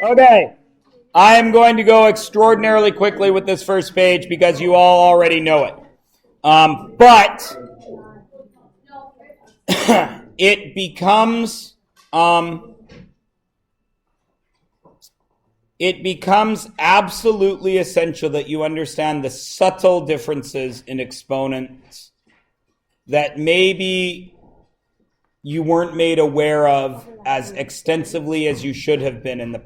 Okay. I am going to go extraordinarily quickly with this first page because you all already know it. But it becomes absolutely essential that you understand the subtle differences in exponents that maybe you weren't made aware of as extensively as you should have been in the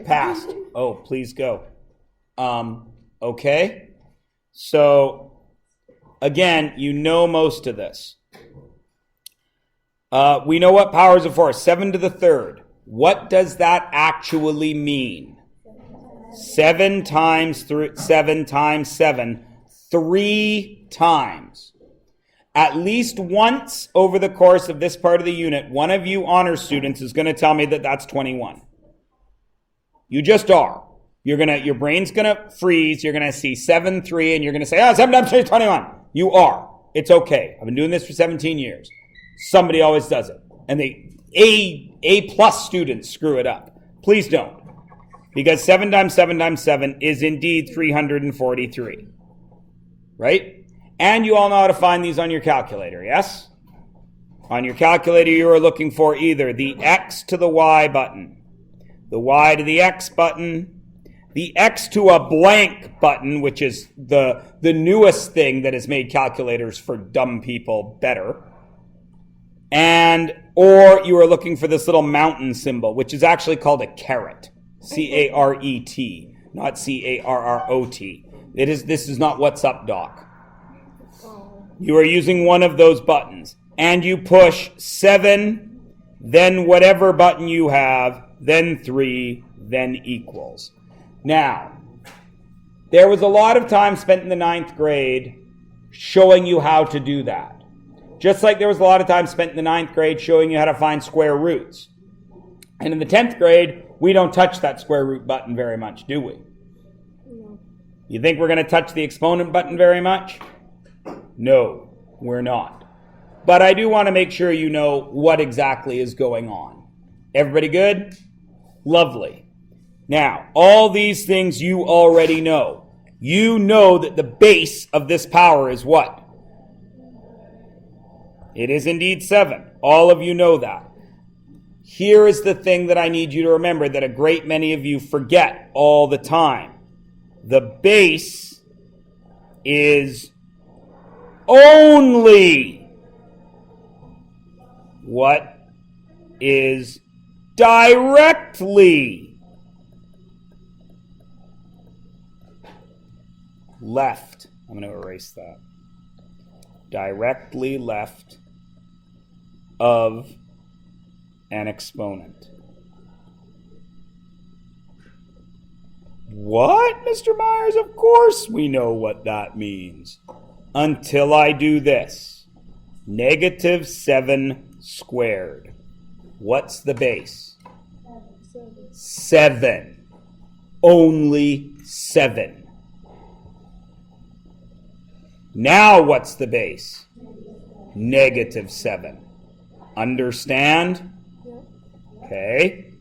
past. Oh, please go. Okay. So, again, you know most of this. We know what powers of 4. 7 to the third. What does that actually mean? 7 times 7 times 7. 3 times. At least once over the course of this part of the unit, one of you honor students is going to tell me that that's 21. You just are. Your brain's going to freeze. You're going to see 7, 3, and you're going to say, 7 times 3 is 21. You are. It's okay. I've been doing this for 17 years. Somebody always does it. And they A+ students screw it up. Please don't. Because 7 times 7 times 7 is indeed 343. Right? And you all know how to find these on your calculator, yes? On your calculator, you are looking for either the X to the Y button, the Y to the X button, the X to a blank button, which is the newest thing that has made calculators for dumb people better. Or you are looking for this little mountain symbol, which is actually called a caret. C-A-R-E-T, not C-A-R-R-O-T. This is not what's up, Doc. You are using one of those buttons. And you push 7, then whatever button you have, then 3, then equals. Now, there was a lot of time spent in the 9th grade showing you how to do that. Just like there was a lot of time spent in the 9th grade showing you how to find square roots. And in the 10th grade, we don't touch that square root button very much, do we? No. You think we're going to touch the exponent button very much? No, we're not. But I do want to make sure you know what exactly is going on. Everybody good? Lovely. Now, all these things you already know. You know that the base of this power is what? It is indeed 7. All of you know that. Here is the thing that I need you to remember that a great many of you forget all the time. The base is only what is directly left. I'm going to erase that. Directly left of an exponent. What, Mr. Myers? Of course we know what that means. Until I do this. Negative 7 squared. What's the base? 7. Only 7. Now what's the base? Negative 7. Understand? Okay.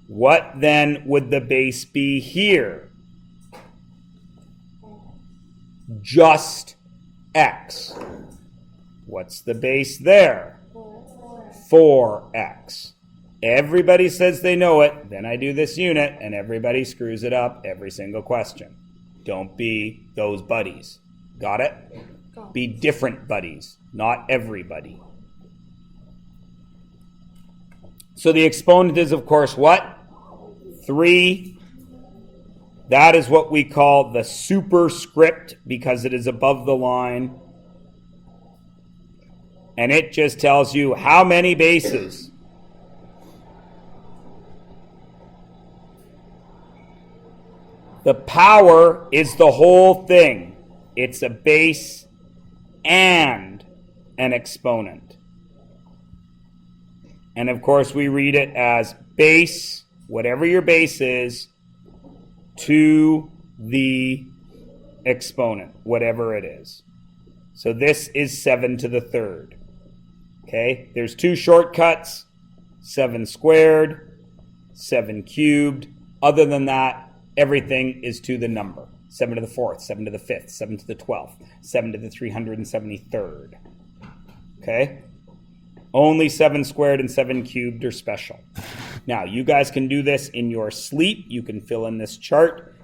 What then would the base be here? Just x. What's the base there? 4x. Everybody says they know it. Then I do this unit, and everybody screws it up every single question. Don't be those buddies. Got it? Be different buddies, not everybody. So the exponent is, of course, what? 3. That is what we call the superscript because it is above the line. And it just tells you how many bases. The power is the whole thing. It's a base and an exponent. And of course we read it as base, whatever your base is, to the exponent, whatever it is. So this is 7 to the third. Okay, there's 2 shortcuts, 7 squared, 7 cubed. Other than that, everything is to the number. 7 to the 4th, 7 to the 5th, 7 to the 12th, 7 to the 373rd. Okay? Only 7 squared and 7 cubed are special. Now, you guys can do this in your sleep. You can fill in this chart.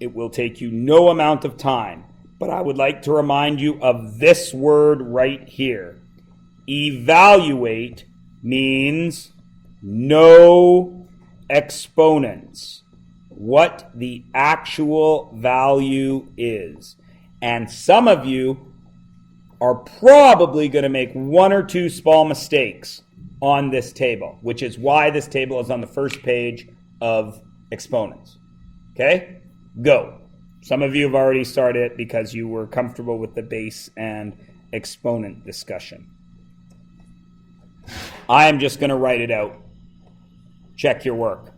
It will take you no amount of time. But I would like to remind you of this word right here. Evaluate means no exponents. What the actual value is. And some of you are probably going to make 1 or 2 small mistakes on this table, which is why this table is on the first page of Exponents. Okay? Go. Some of you have already started because you were comfortable with the base and exponent discussion. I am just going to write it out. Check your work.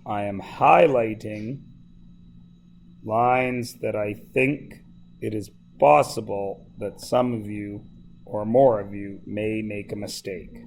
I am highlighting lines that I think it is possible that some of you or more of you may make a mistake.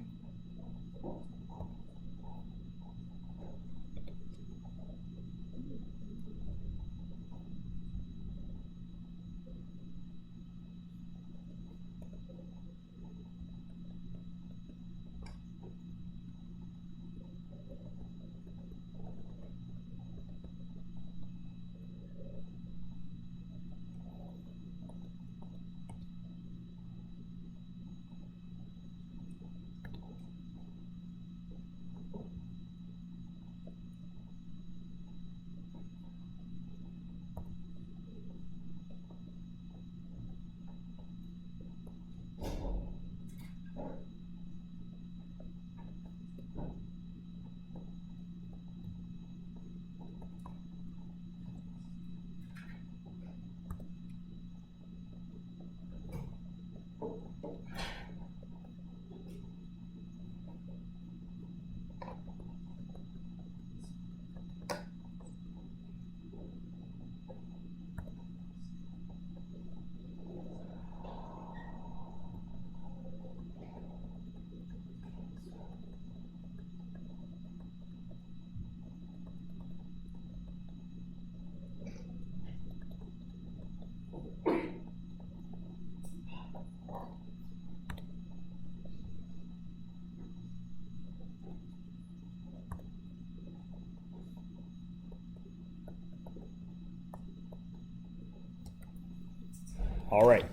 All right.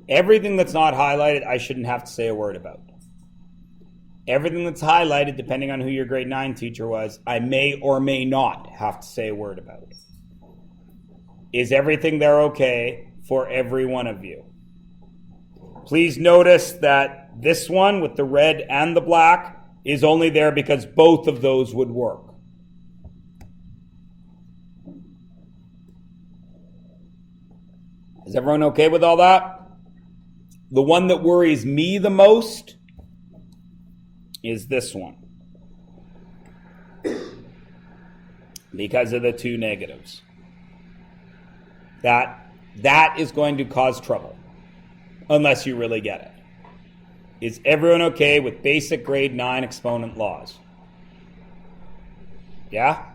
Everything that's not highlighted, I shouldn't have to say a word about. Everything that's highlighted, depending on who your grade 9 teacher was, I may or may not have to say a word about. Is everything there okay for every one of you? Please notice that this one with the red and the black is only there because both of those would work. Is everyone okay with all that? The one that worries me the most is this one. Because of the 2 negatives. That is going to cause trouble. unless you really get it. Is everyone okay with basic grade 9 exponent laws? Yeah?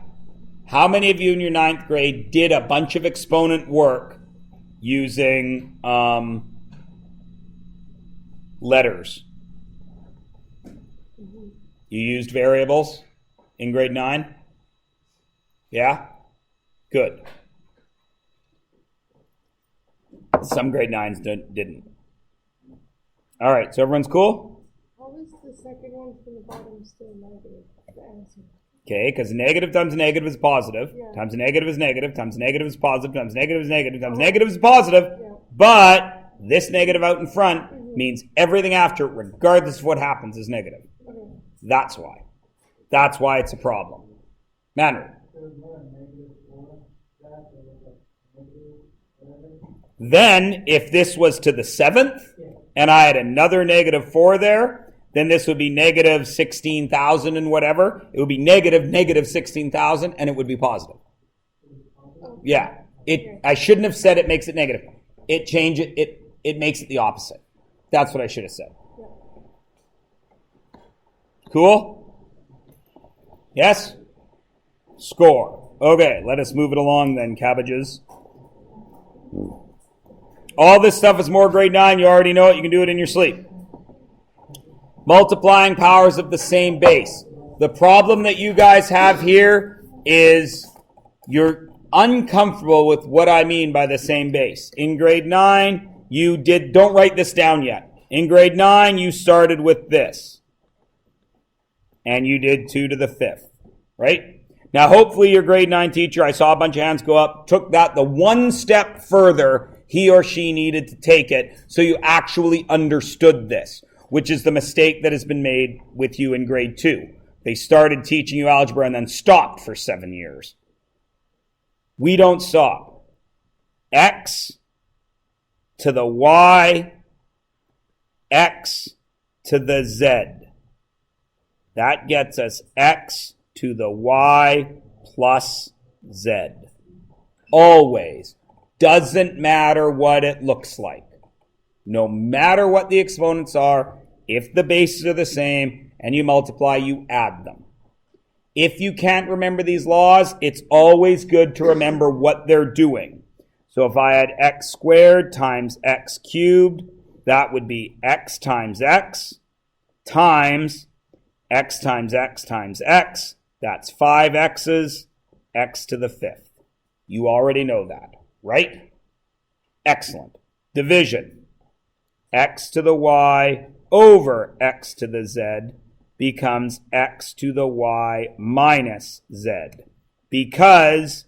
How many of you in your 9th grade did a bunch of exponent work using letters? You used variables in grade 9? Yeah? Good. Some grade 9s didn't. All right, so everyone's cool? How is the second one from the bottom still negative? The answer. Okay, because negative times negative is positive, Yeah. times negative is negative, times negative is positive, times negative is negative, times negative is positive. Yeah. But this negative out in front means everything after it, regardless of what happens, is negative. Okay. That's why. That's why it's a problem. Mandarin. Then, if this was to the 7th, and I had another negative 4 there, then this would be negative 16,000 and whatever. It would be negative 16,000, and it would be positive. Yeah. I shouldn't have said it makes it negative. It makes it the opposite. That's what I should have said. Cool? Yes? Score. Okay, let us move it along then, cabbages. All this stuff is more grade 9. You already know it. You can do it in your sleep. Multiplying powers of the same base. The problem that you guys have here is you're uncomfortable with what I mean by the same base. In grade 9, don't write this down yet. In grade 9, you started with this. And you did 2 to the 5th, right? Now, hopefully your grade 9 teacher, I saw a bunch of hands go up, took that the one step further he or she needed to take it, so you actually understood this, which is the mistake that has been made with you in grade 2. They started teaching you algebra and then stopped for 7 years. We don't stop. X to the Y, X to the Z. That gets us X to the Y plus Z. Always. Doesn't matter what it looks like. No matter what the exponents are, if the bases are the same and you multiply, you add them. If you can't remember these laws, it's always good to remember what they're doing. So if I had x squared times x cubed, that would be x times x times x times x times x. That's 5 x's, x to the 5th. You already know that, right? Excellent. Division. X to the y over x to the z becomes x to the y minus z, because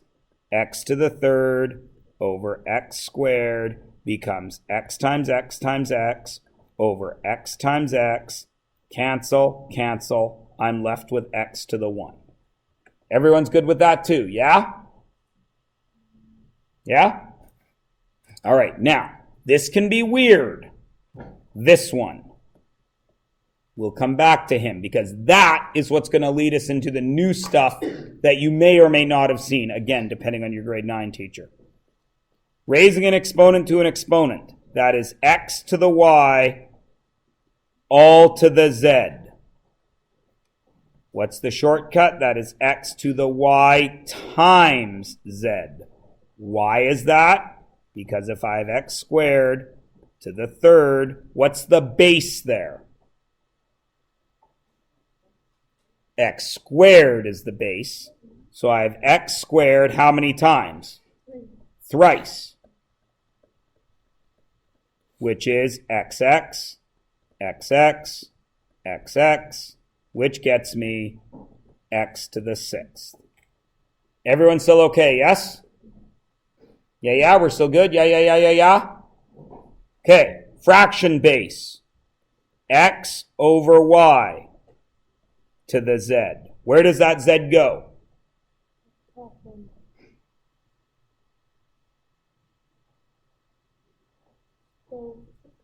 x to the 3rd over x squared becomes x times x times x over x times x. Cancel, cancel. I'm left with x to the 1. Everyone's good with that too, yeah? Yeah? All right, now, this can be weird. This one. We'll come back to him because that is what's going to lead us into the new stuff that you may or may not have seen, again, depending on your grade 9 teacher. Raising an exponent to an exponent. That is x to the y all to the z. What's the shortcut? That is x to the y times z. Why is that? Because if I have x squared to the 3rd, what's the base there? X squared is the base. So I have x squared how many times? Thrice. Which is xx, xx, xx, which gets me x to the 6th. Everyone still okay, yes? Yeah, we're still good? Yeah. Okay, fraction base. X over y to the z. Where does that z go?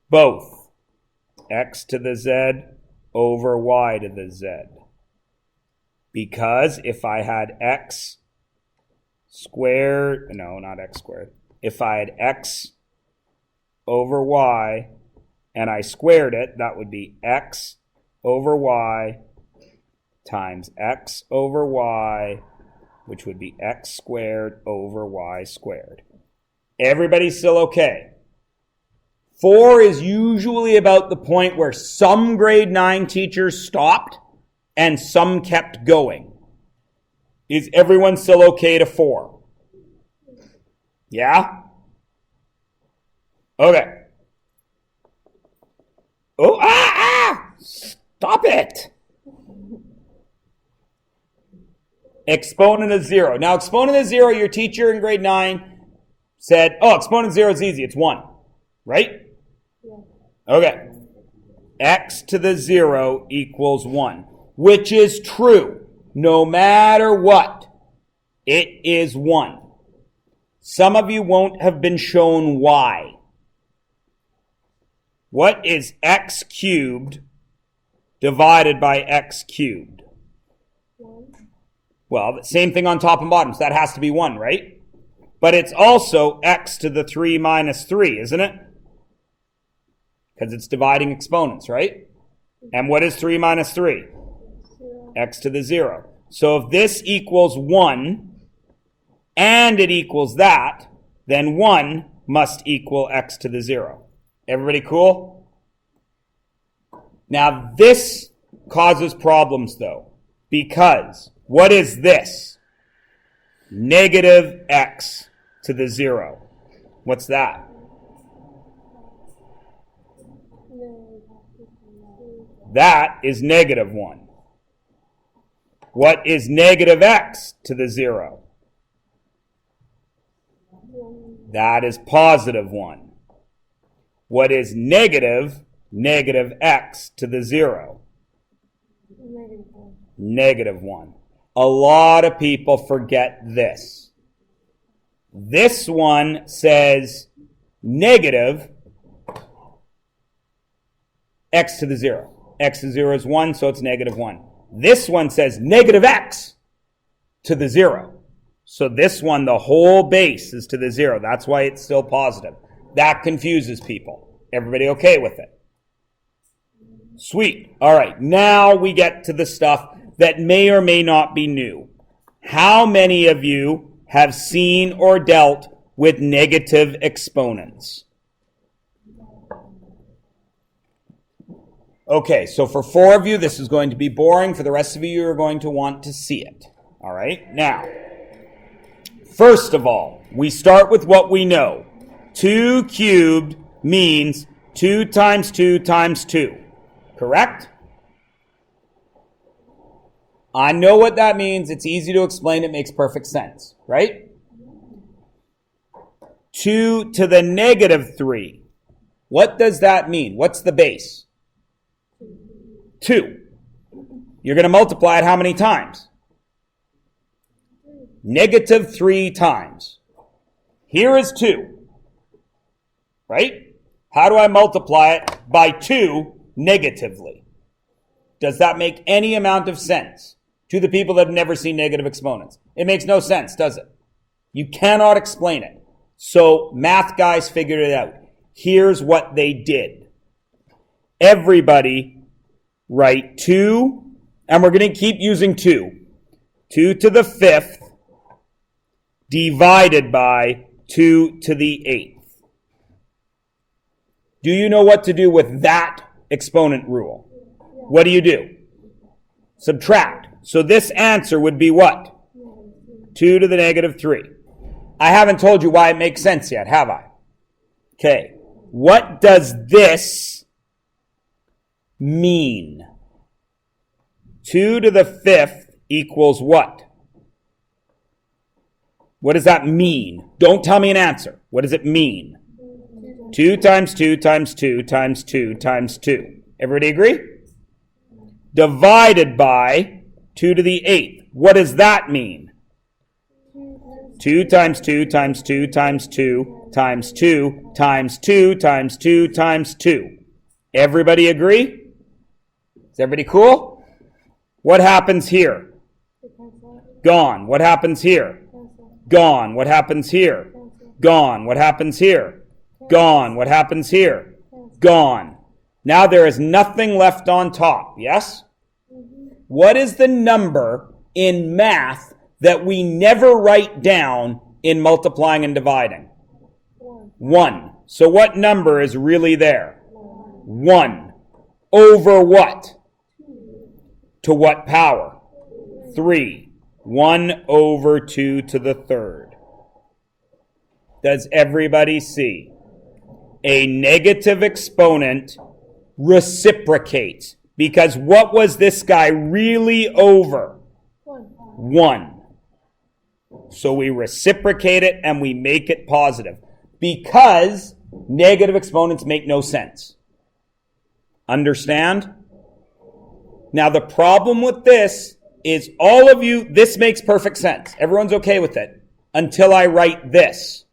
Both. X to the z over y to the z. Because if I had x squared, no, not x squared. If I had x over y and I squared it, that would be x over y times x over y, which would be x squared over y squared. Everybody still okay? 4 is usually about the point where some grade 9 teachers stopped and some kept going. Is everyone still okay to 4? Yeah? Okay. Oh, stop it. Exponent of 0. Now, exponent of 0, your teacher in grade 9 said, oh, exponent of 0 is easy. It's 1. Right? Yeah. Okay. X to the 0 equals 1, which is true. No matter what, it is 1. Some of you won't have been shown why. What is x cubed divided by x cubed? 1. Well, same thing on top and bottom, so that has to be 1, right? But it's also x to the 3 minus 3, isn't it? Because it's dividing exponents, right? And what is 3 minus 3? 0. X to the 0. So if this equals 1, and it equals that, then 1 must equal x to the 0. Everybody cool? Now this causes problems though, because what is this? Negative x to the 0. What's that? That is negative 1. What is negative x to the 0? That is positive 1. What is negative x to the 0? Negative 1. A lot of people forget this. This one says negative x to the 0. X to the 0 is 1, so it's negative 1. This one says negative x to the 0. So this one, the whole base is to the 0. That's why it's still positive. That confuses people. Everybody okay with it? Sweet. All right, now we get to the stuff that may or may not be new. How many of you have seen or dealt with negative exponents? Okay, so for 4 of you, this is going to be boring. For the rest of you, you're going to want to see it. All right, now, first of all, we start with what we know. 2 cubed means 2 times 2 times 2. Correct? I know what that means. It's easy to explain. It makes perfect sense, right? 2 to the negative 3. What does that mean? What's the base? 2. You're going to multiply it how many times? Negative 3 times. Here is 2. Right? How do I multiply it by 2 negatively? Does that make any amount of sense to the people that have never seen negative exponents? It makes no sense, does it? You cannot explain it. So math guys figured it out. Here's what they did. Everybody write 2, and we're going to keep using 2. 2 to the 5th divided by 2 to the 8th. Do you know what to do with that exponent rule? What do? Subtract. So this answer would be what? 2 to the negative 3. I haven't told you why it makes sense yet, have I? Okay. What does this mean? 2 to the 5th equals what? What does that mean? Don't tell me an answer. What does it mean? 2 times 2 times 2 times 2 times 2. Everybody agree? Divided by 2 to the 8th. What does that mean? 2 times 2 times 2 times 2 times 2 times 2 times 2 times 2. Everybody agree? Is everybody cool? What happens here? Gone. What happens here? Gone. What happens here? Gone. What happens here? Gone. What happens here? Gone. Now there is nothing left on top, yes? What is the number in math that we never write down in multiplying and dividing? 1. So what number is really there? 1. Over what? To what power? 3. 1 over 2 to the third. Does everybody see? A negative exponent reciprocates. Because what was this guy really over? 1. So we reciprocate it and we make it positive. Because negative exponents make no sense. Understand? Now the problem with this is all of you, this makes perfect sense. Everyone's okay with it. Until I write this.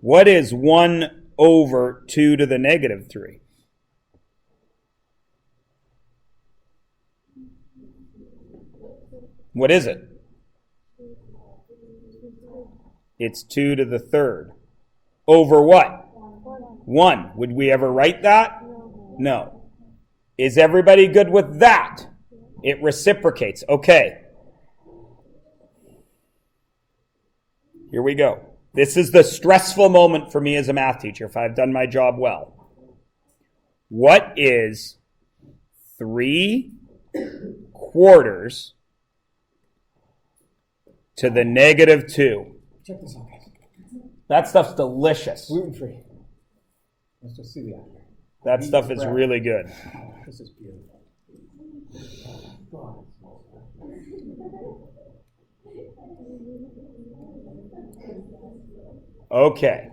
What is 1 over 2 to the negative 3? What is it? It's 2 to the third. Over what? 1. Would we ever write that? No. Is everybody good with that? It reciprocates. Okay. Here we go. This is the stressful moment for me as a math teacher, if I've done my job well. What is 3/4 to the negative 2? Check this out. That stuff's delicious. Gluten-free. Let's just see the actor. That stuff is really good. This is beautiful. Okay.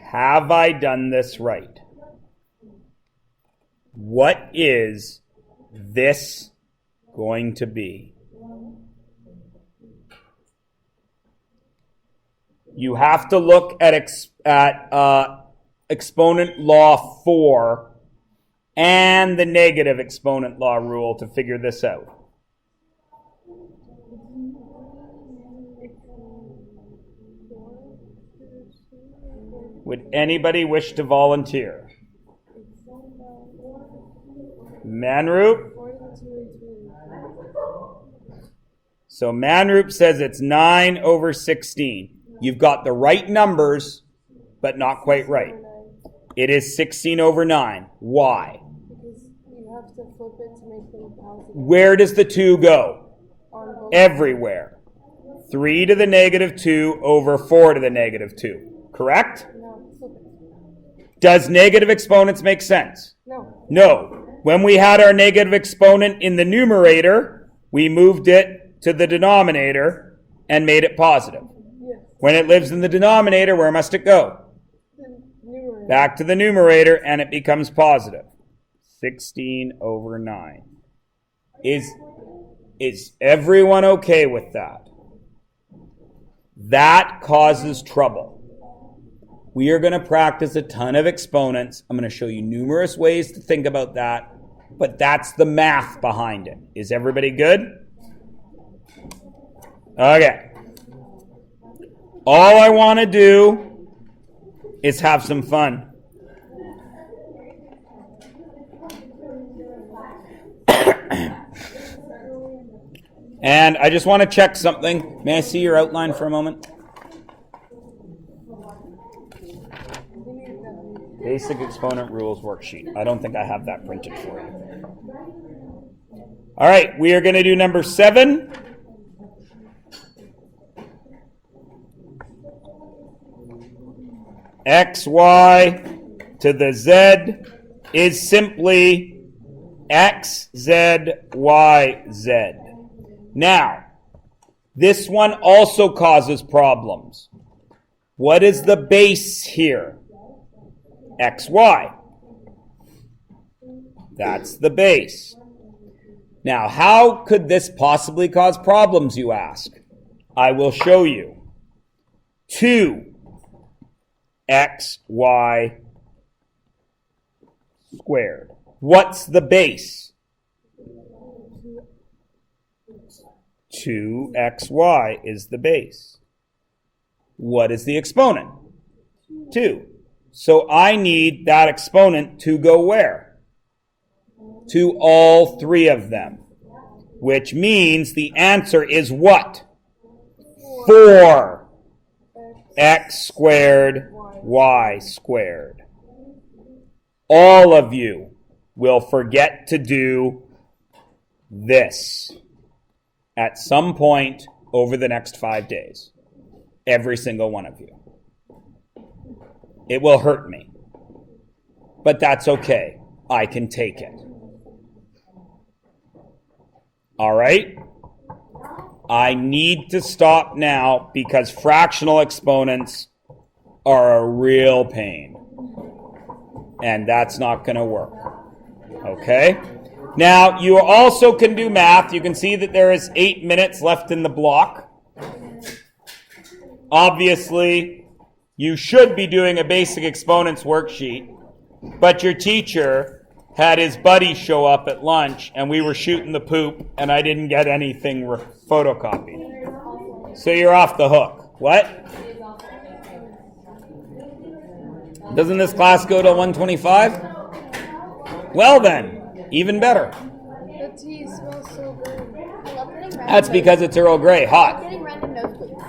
Have I done this right? What is this going to be? You have to look at exponent law 4 and the negative exponent law rule to figure this out. Would anybody wish to volunteer? Manroop? So Manroop says it's 9 over 16. You've got the right numbers, but not quite right. It is 16 over 9. Why? Because you have to flip it to make them positive. Where does the 2 go? On both. Everywhere. 3 to the negative 2 over 4 to the negative 2. Correct? No, flip it. Does negative exponents make sense? No. No. When we had our negative exponent in the numerator, we moved it to the denominator and made it positive. Yes. When it lives in the denominator, where must it go? The numerator. Back to the numerator, and it becomes positive. 16 over 9. Is everyone okay with that? That causes trouble. We are going to practice a ton of exponents. I'm going to show you numerous ways to think about that, but that's the math behind it. Is everybody good? Okay. All I want to do is have some fun. And I just want to check something. May I see your outline for a moment? Basic Exponent Rules Worksheet. I don't think I have that printed for you. All right, we are going to do number 7. XY to the Z is simply XZYZ. Now, this one also causes problems. What is the base here? XY. That's the base. Now, how could this possibly cause problems, you ask? I will show you. 2XY squared. What's the base? 2XY is the base. What is the exponent? 2. So I need that exponent to go where? To all three of them. Which means the answer is what? 4 x squared y squared. All of you will forget to do this at some point over the next 5 days. Every single one of you. It will hurt me. But that's okay. I can take it. All right? I need to stop now because fractional exponents are a real pain. And that's not going to work. Okay? Now, you also can do math. You can see that there is 8 minutes left in the block. Obviously, you should be doing a basic exponents worksheet, but your teacher had his buddy show up at lunch, and we were shooting the poop, and I didn't get anything photocopied. So you're off the hook. What? Doesn't this class go to 125? Well then, even better. The tea smells so good. That's because it's Earl Grey, hot. Getting random nosebleeds.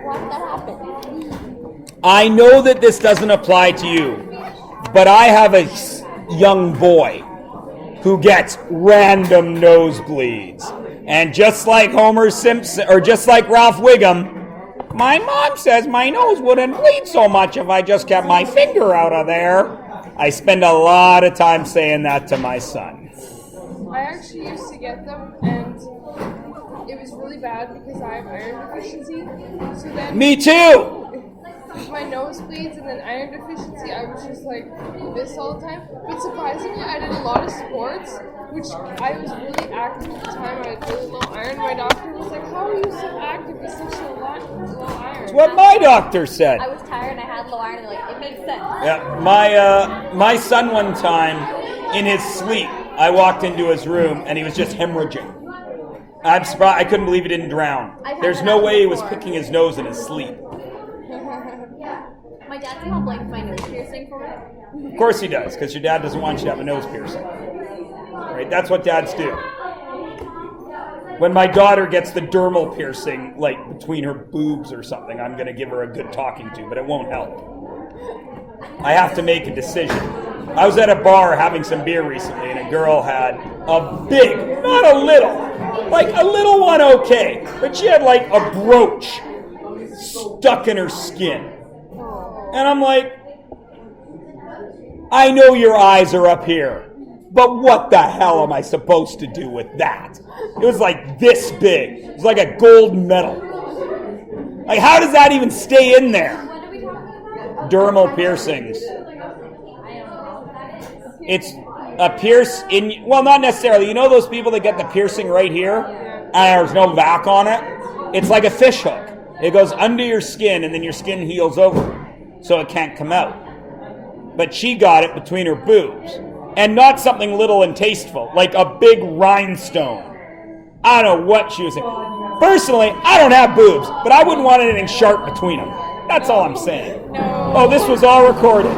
Why did that happen? I know that this doesn't apply to you, but I have a young boy who gets random nosebleeds. And just like Homer Simpson, or just like Ralph Wiggum, my mom says my nose wouldn't bleed so much if I just kept my finger out of there. I spend a lot of time saying that to my son. I actually used to get them, and it was really bad because I have iron deficiency. So then Me too! my nose bleeds and then iron deficiency, I was just like this all the time. But surprisingly, I did a lot of sports, which I was really active at the time. I had really low iron. My doctor was like, "How are you so active with such a low iron?" That's what my doctor said. I was tired and I had low iron and like, it makes sense. Yeah, my son one time, in his sleep, I walked into his room and he was just hemorrhaging. I'm surprised. I couldn't believe he didn't drown. There's no way he was picking his nose in his sleep. My dad somehow blamed my nose piercing for it. Of course he does, because your dad doesn't want you to have a nose piercing. Right? That's what dads do. When my daughter gets the dermal piercing, like between her boobs or something, I'm going to give her a good talking to, but it won't help. I have to make a decision. I was at a bar having some beer recently, and a girl had a big, not a little, like a little one, okay, but she had like a brooch stuck in her skin. And I'm like, I know your eyes are up here, but what the hell am I supposed to do with that? It was like this big. It was like a gold medal. Like, how does that even stay in there? Dermal piercings. It's a pierce in, well, not necessarily. You know those people that get the piercing right here and there's no vac on it? It's like a fish hook. It goes under your skin and then your skin heals over, so it can't come out. But she got it between her boobs. And not something little and tasteful, like a big rhinestone. I don't know what she was saying. Personally, I don't have boobs, but I wouldn't want anything sharp between them. That's all I'm saying. Oh, this was all recorded.